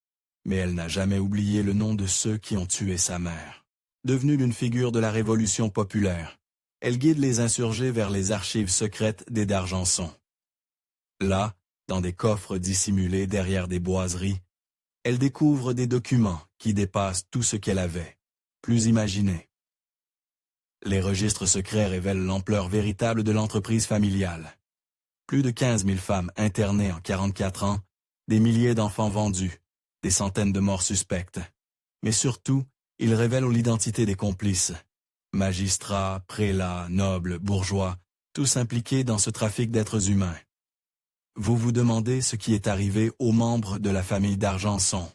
mais elle n'a jamais oublié le nom de ceux qui ont tué sa mère. Devenue l'une figure de la Révolution populaire, elle guide les insurgés vers les archives secrètes des d'Argenson. Là, dans des coffres dissimulés derrière des boiseries, elle découvre des documents qui dépassent tout ce qu'elle avait, plus imaginé. Les registres secrets révèlent l'ampleur véritable de l'entreprise familiale. Plus de 15 000 femmes internées en 44 ans, des milliers d'enfants vendus, des centaines de morts suspectes. Mais surtout, ils révèlent l'identité des complices. Magistrats, prélats, nobles, bourgeois, tous impliqués dans ce trafic d'êtres humains. Vous vous demandez ce qui est arrivé aux membres de la famille d'Argenson.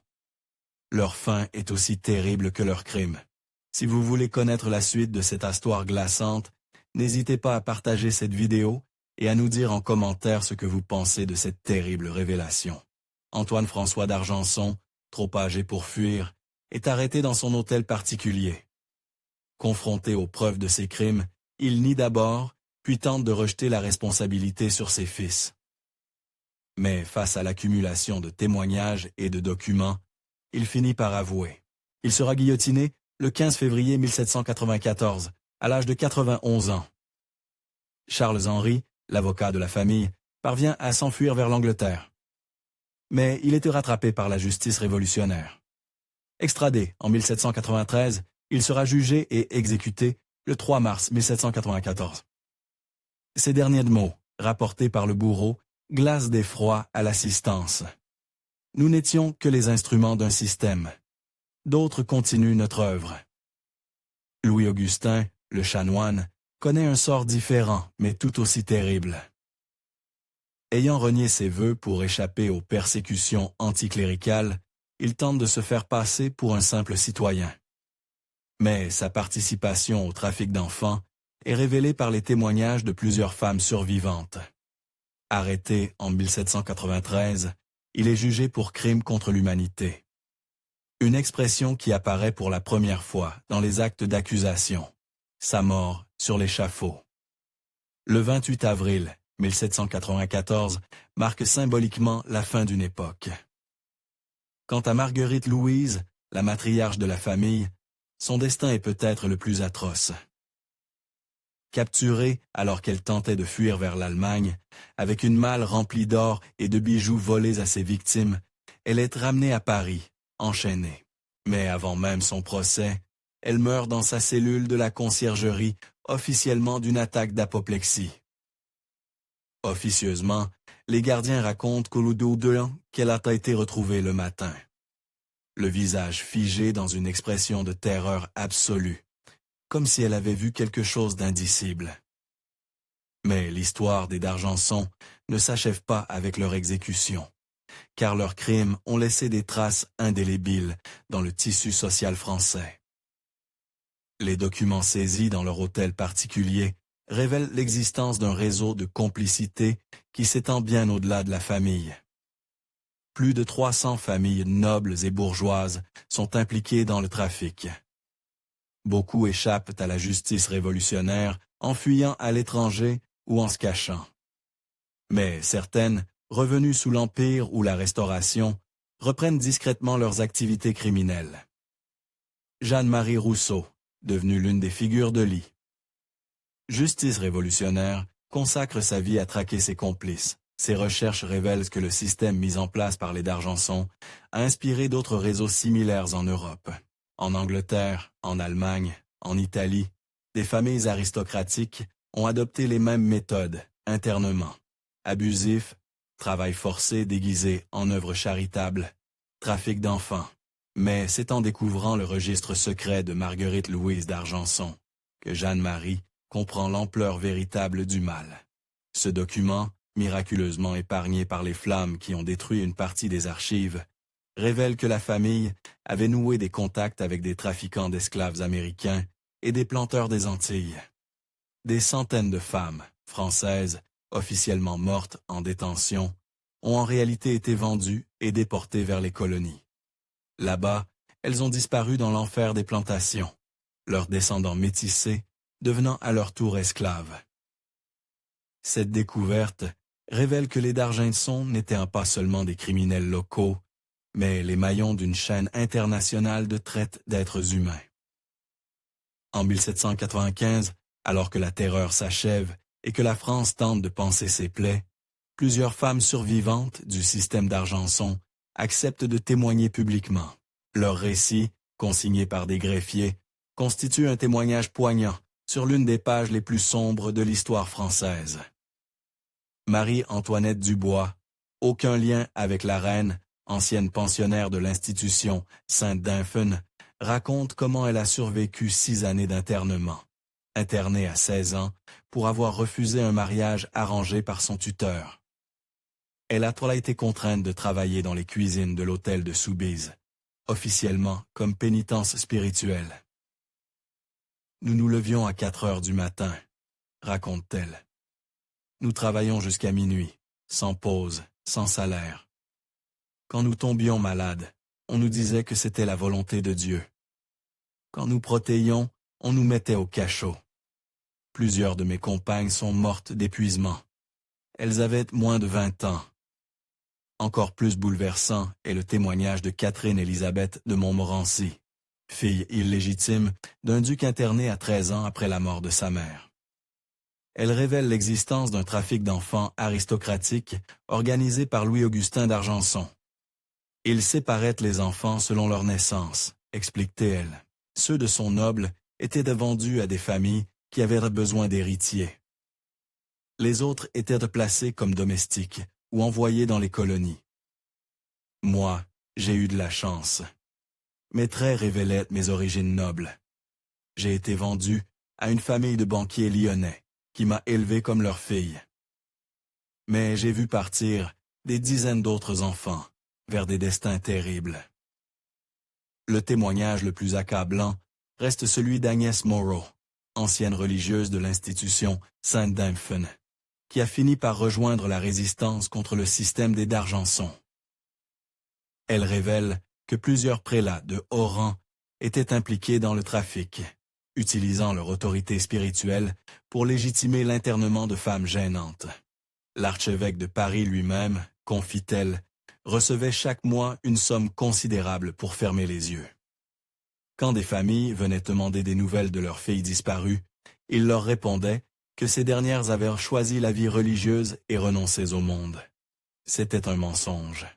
Leur fin est aussi terrible que leur crime. Si vous voulez connaître la suite de cette histoire glaçante, n'hésitez pas à partager cette vidéo et à nous dire en commentaire ce que vous pensez de cette terrible révélation. Antoine François d'Argenson, trop âgé pour fuir, est arrêté dans son hôtel particulier. Confronté aux preuves de ses crimes, il nie d'abord, puis tente de rejeter la responsabilité sur ses fils. Mais face à l'accumulation de témoignages et de documents, il finit par avouer. Il sera guillotiné le 15 février 1794, à l'âge de 91 ans. Charles-Henri, l'avocat de la famille, parvient à s'enfuir vers l'Angleterre. Mais il était rattrapé par la justice révolutionnaire. Extradé en 1793, il sera jugé et exécuté le 3 mars 1794. Ces derniers mots, rapportés par le bourreau, glacent d'effroi à l'assistance. Nous n'étions que les instruments d'un système. D'autres continuent notre œuvre. Louis-Augustin, le chanoine, connaît un sort différent, mais tout aussi terrible. Ayant renié ses vœux pour échapper aux persécutions anticléricales, il tente de se faire passer pour un simple citoyen. Mais sa participation au trafic d'enfants est révélée par les témoignages de plusieurs femmes survivantes. Arrêté en 1793, il est jugé pour crime contre l'humanité. Une expression qui apparaît pour la première fois dans les actes d'accusation. Sa mort sur l'échafaud. Le 28 avril 1794 marque symboliquement la fin d'une époque. Quant à Marguerite Louise, la matriarche de la famille, son destin est peut-être le plus atroce. Capturée alors qu'elle tentait de fuir vers l'Allemagne, avec une malle remplie d'or et de bijoux volés à ses victimes, elle est ramenée à Paris, enchaînée. Mais avant même son procès, elle meurt dans sa cellule de la conciergerie, officiellement d'une attaque d'apoplexie. Officieusement, les gardiens racontent qu'au dos qu'elle a été retrouvée le matin. Le visage figé dans une expression de terreur absolue, comme si elle avait vu quelque chose d'indicible. Mais l'histoire des D'Argenson ne s'achève pas avec leur exécution, car leurs crimes ont laissé des traces indélébiles dans le tissu social français. Les documents saisis dans leur hôtel particulier révèlent l'existence d'un réseau de complicité qui s'étend bien au-delà de la famille. Plus de 300 familles nobles et bourgeoises sont impliquées dans le trafic. Beaucoup échappent à la justice révolutionnaire en fuyant à l'étranger ou en se cachant. Mais certaines, revenues sous l'Empire ou la Restauration, reprennent discrètement leurs activités criminelles. Jeanne-Marie Rousseau, devenue l'une des figures de Ly. Justice révolutionnaire consacre sa vie à traquer ses complices. Ses recherches révèlent que le système mis en place par les D'Argenson a inspiré d'autres réseaux similaires en Europe. En Angleterre, en Allemagne, en Italie, des familles aristocratiques ont adopté les mêmes méthodes, internement, abusif, travail forcé déguisé en œuvre charitable, trafic d'enfants. Mais c'est en découvrant le registre secret de Marguerite Louise d'Argenson que Jeanne-Marie comprend l'ampleur véritable du mal. Ce document, miraculeusement épargné par les flammes qui ont détruit une partie des archives, révèle que la famille avait noué des contacts avec des trafiquants d'esclaves américains et des planteurs des Antilles. Des centaines de femmes, françaises, officiellement mortes en détention, ont en réalité été vendues et déportées vers les colonies. Là-bas, elles ont disparu dans l'enfer des plantations, leurs descendants métissés devenant à leur tour esclaves. Cette découverte révèle que les D'Argenson n'étaient pas seulement des criminels locaux, mais les maillons d'une chaîne internationale de traite d'êtres humains. En 1795, alors que la terreur s'achève et que la France tente de panser ses plaies, plusieurs femmes survivantes du système d'Argenson acceptent de témoigner publiquement. Leur récit, consigné par des greffiers, constitue un témoignage poignant sur l'une des pages les plus sombres de l'histoire française. Marie-Antoinette Dubois, aucun lien avec la reine, ancienne pensionnaire de l'institution Sainte-Dymphen, raconte comment elle a survécu 6 années d'internement, internée à 16 ans pour avoir refusé un mariage arrangé par son tuteur. Elle a été contrainte de travailler dans les cuisines de l'hôtel de Soubise, officiellement comme pénitence spirituelle. Nous nous levions à 4 heures du matin, raconte-t-elle. Nous travaillions jusqu'à minuit, sans pause, sans salaire. Quand nous tombions malades, on nous disait que c'était la volonté de Dieu. Quand nous protéions, on nous mettait au cachot. Plusieurs de mes compagnes sont mortes d'épuisement. Elles avaient moins de 20 ans. Encore plus bouleversant est le témoignage de Catherine Élisabeth de Montmorency, fille illégitime d'un duc interné à 13 ans après la mort de sa mère. Elle révèle l'existence d'un trafic d'enfants aristocratique organisé par Louis-Augustin d'Argenson. Il séparait les enfants selon leur naissance, explique-t-elle. Ceux de son noble étaient vendus à des familles qui avaient besoin d'héritiers. Les autres étaient placés comme domestiques ou envoyés dans les colonies. Moi, j'ai eu de la chance. Mes traits révélaient mes origines nobles. J'ai été vendu à une famille de banquiers lyonnais qui m'a élevé comme leur fille. Mais j'ai vu partir des dizaines d'autres enfants vers des destins terribles. Le témoignage le plus accablant reste celui d'Agnès Moreau, ancienne religieuse de l'institution Saint-Dymphen, qui a fini par rejoindre la résistance contre le système des D'Argenson. Elle révèle que plusieurs prélats de haut rang étaient impliqués dans le trafic, utilisant leur autorité spirituelle pour légitimer l'internement de femmes gênantes. L'archevêque de Paris lui-même, confie-t-elle, recevait chaque mois une somme considérable pour fermer les yeux. Quand des familles venaient demander des nouvelles de leurs filles disparues, il leur répondait que ces dernières avaient choisi la vie religieuse et renoncé au monde. C'était un mensonge.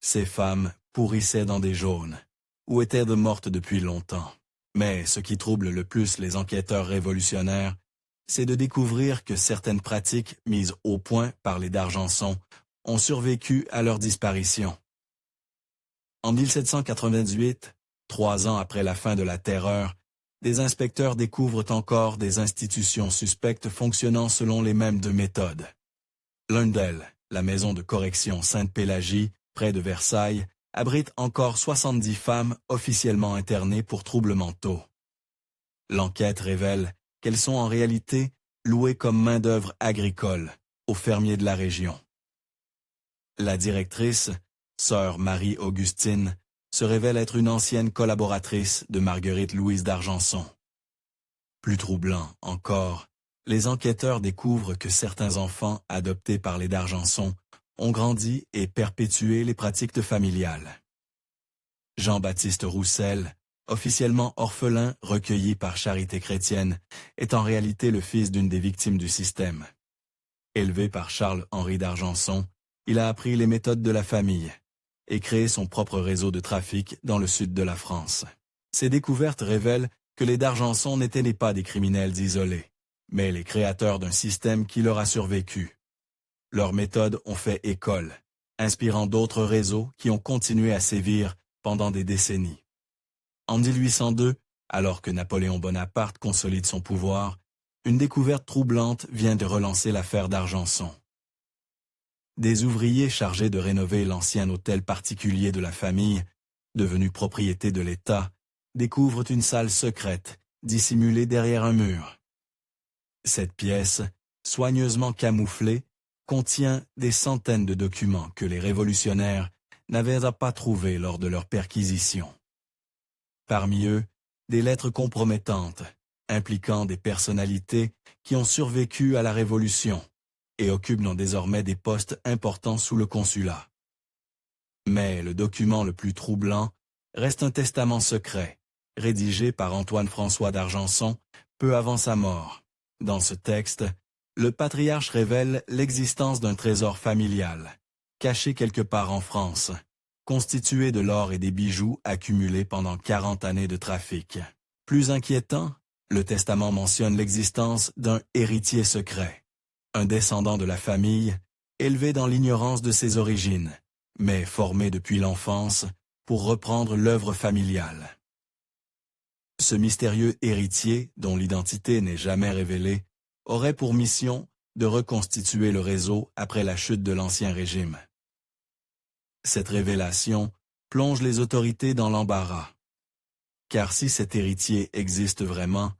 Ces femmes pourrissaient dans des geônes, ou étaient mortes depuis longtemps. Mais ce qui trouble le plus les enquêteurs révolutionnaires, c'est de découvrir que certaines pratiques mises au point par les D'Argenson ont survécu à leur disparition. En 1798, 3 ans après la fin de la Terreur, des inspecteurs découvrent encore des institutions suspectes fonctionnant selon les mêmes deux méthodes. L'une d'elles, la maison de correction Sainte-Pélagie, près de Versailles, abrite encore 70 femmes officiellement internées pour troubles mentaux. L'enquête révèle qu'elles sont en réalité louées comme main-d'œuvre agricole aux fermiers de la région. La directrice, sœur Marie-Augustine, se révèle être une ancienne collaboratrice de Marguerite-Louise d'Argenson. Plus troublant encore, les enquêteurs découvrent que certains enfants adoptés par les D'Argenson ont grandi et perpétué les pratiques familiales. Jean-Baptiste Roussel, officiellement orphelin recueilli par Charité chrétienne, est en réalité le fils d'une des victimes du système. Élevé par Charles-Henri d'Argenson, il a appris les méthodes de la famille et créé son propre réseau de trafic dans le sud de la France. Ces découvertes révèlent que les D'Argenson n'étaient pas des criminels isolés, mais les créateurs d'un système qui leur a survécu. Leurs méthodes ont fait école, inspirant d'autres réseaux qui ont continué à sévir pendant des décennies. En 1802, alors que Napoléon Bonaparte consolide son pouvoir, une découverte troublante vient de relancer l'affaire d'Argenson. Des ouvriers chargés de rénover l'ancien hôtel particulier de la famille, devenu propriété de l'État, découvrent une salle secrète, dissimulée derrière un mur. Cette pièce, soigneusement camouflée, contient des centaines de documents que les révolutionnaires n'avaient pas trouvés lors de leur perquisition. Parmi eux, des lettres compromettantes, impliquant des personnalités qui ont survécu à la Révolution et occupent désormais des postes importants sous le consulat. Mais le document le plus troublant reste un testament secret, rédigé par Antoine-François d'Argenson peu avant sa mort. Dans ce texte, le patriarche révèle l'existence d'un trésor familial, caché quelque part en France, constitué de l'or et des bijoux accumulés pendant 40 années de trafic. Plus inquiétant, le testament mentionne l'existence d'un héritier secret, un descendant de la famille, élevé dans l'ignorance de ses origines, mais formé depuis l'enfance pour reprendre l'œuvre familiale. Ce mystérieux héritier, dont l'identité n'est jamais révélée, aurait pour mission de reconstituer le réseau après la chute de l'Ancien Régime. Cette révélation plonge les autorités dans l'embarras. Car si cet héritier existe vraiment,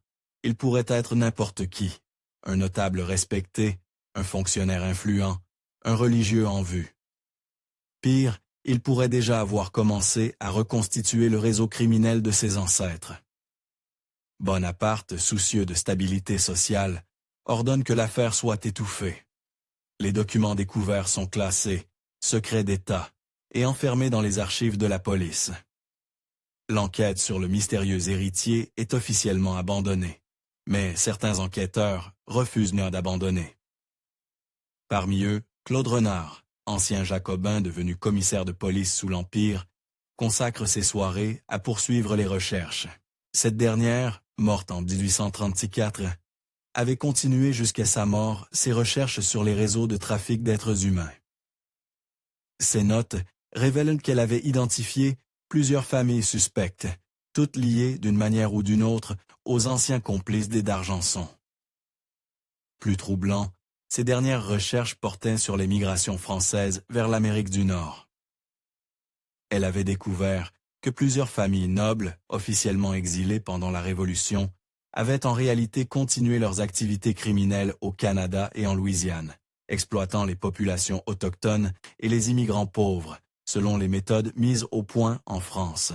il pourrait être n'importe qui, un notable respecté, un fonctionnaire influent, un religieux en vue. Pire, il pourrait déjà avoir commencé à reconstituer le réseau criminel de ses ancêtres. Bonaparte, soucieux de stabilité sociale, ordonne que l'affaire soit étouffée. Les documents découverts sont classés, secrets d'État, et enfermés dans les archives de la police. L'enquête sur le mystérieux héritier est officiellement abandonnée, mais certains enquêteurs refusent bien d'abandonner. Parmi eux, Claude Renard, ancien jacobin devenu commissaire de police sous l'Empire, consacre ses soirées à poursuivre les recherches. Cette dernière, morte en 1834, avait continué jusqu'à sa mort ses recherches sur les réseaux de trafic d'êtres humains. Ses notes révèlent qu'elle avait identifié plusieurs familles suspectes, toutes liées d'une manière ou d'une autre aux anciens complices des d'Argenson. Plus troublant, ces dernières recherches portaient sur les migrations françaises vers l'Amérique du Nord. Elle avait découvert que plusieurs familles nobles, officiellement exilées pendant la Révolution, avaient en réalité continué leurs activités criminelles au Canada et en Louisiane, exploitant les populations autochtones et les immigrants pauvres, selon les méthodes mises au point en France.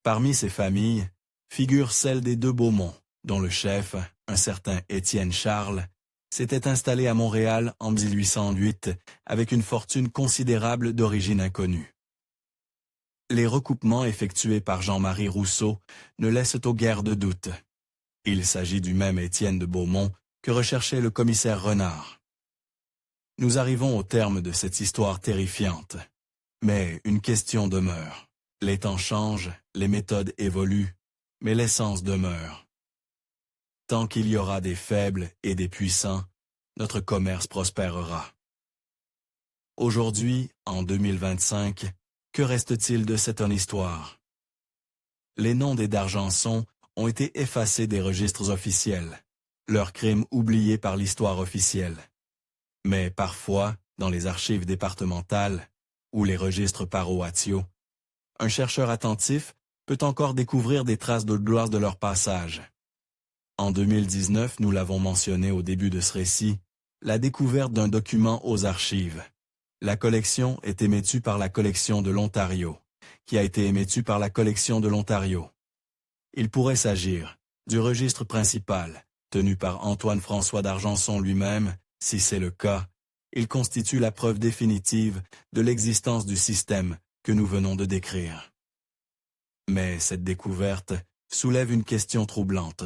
Parmi ces familles figure celle des deux Beaumont, dont le chef, un certain Étienne Charles, s'était installé à Montréal en 1808 avec une fortune considérable d'origine inconnue. Les recoupements effectués par Jean-Marie Rousseau ne laissent au guère de doute. Il s'agit du même Étienne de Beaumont que recherchait le commissaire Renard. Nous arrivons au terme de cette histoire terrifiante. Mais une question demeure. Les temps changent, les méthodes évoluent, mais l'essence demeure. Tant qu'il y aura des faibles et des puissants, notre commerce prospérera. Aujourd'hui, en 2025, que reste-t-il de cette histoire? Les noms des d'Argenson ont été effacés des registres officiels, leurs crimes oubliés par l'histoire officielle. Mais parfois, dans les archives départementales ou les registres paroissiaux, un chercheur attentif peut encore découvrir des traces de gloire de leur passage. En 2019, nous l'avons mentionné au début de ce récit, la découverte d'un document aux archives. La collection est émettue par la collection de l'Ontario, qui a été émettue par la collection de l'Ontario. Il pourrait s'agir du registre principal, tenu par Antoine-François d'Argenson lui-même. Si c'est le cas, il constitue la preuve définitive de l'existence du système que nous venons de décrire. Mais cette découverte soulève une question troublante.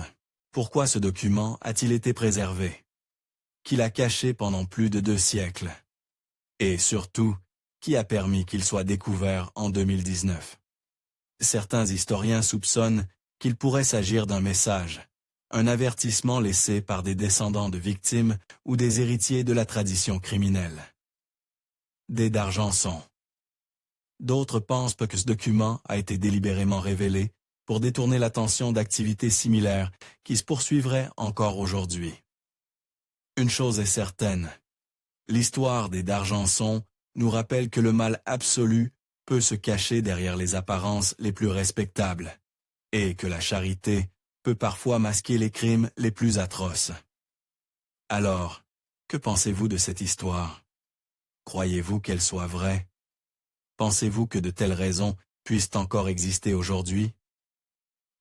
Pourquoi ce document a-t-il été préservé? Qui l'a caché pendant plus de 2 siècles? Et surtout, qui a permis qu'il soit découvert en 2019? Certains historiens soupçonnent qu'il pourrait s'agir d'un message, un avertissement laissé par des descendants de victimes ou des héritiers de la tradition criminelle. Des d'Argenson. D'autres pensent que ce document a été délibérément révélé pour détourner l'attention d'activités similaires qui se poursuivraient encore aujourd'hui. Une chose est certaine, l'histoire des d'Argenson nous rappelle que le mal absolu peut se cacher derrière les apparences les plus respectables, et que la charité peut parfois masquer les crimes les plus atroces. Alors, que pensez-vous de cette histoire? Croyez-vous qu'elle soit vraie? Pensez-vous que de telles raisons puissent encore exister aujourd'hui?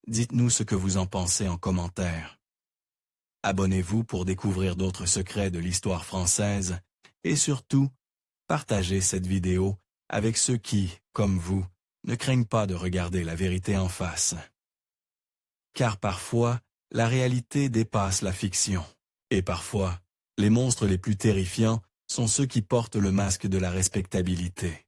Dites-nous ce que vous en pensez en commentaire. Abonnez-vous pour découvrir d'autres secrets de l'histoire française et surtout, partagez cette vidéo avec ceux qui, comme vous, ne craignent pas de regarder la vérité en face. Car parfois, la réalité dépasse la fiction. Et parfois, les monstres les plus terrifiants sont ceux qui portent le masque de la respectabilité.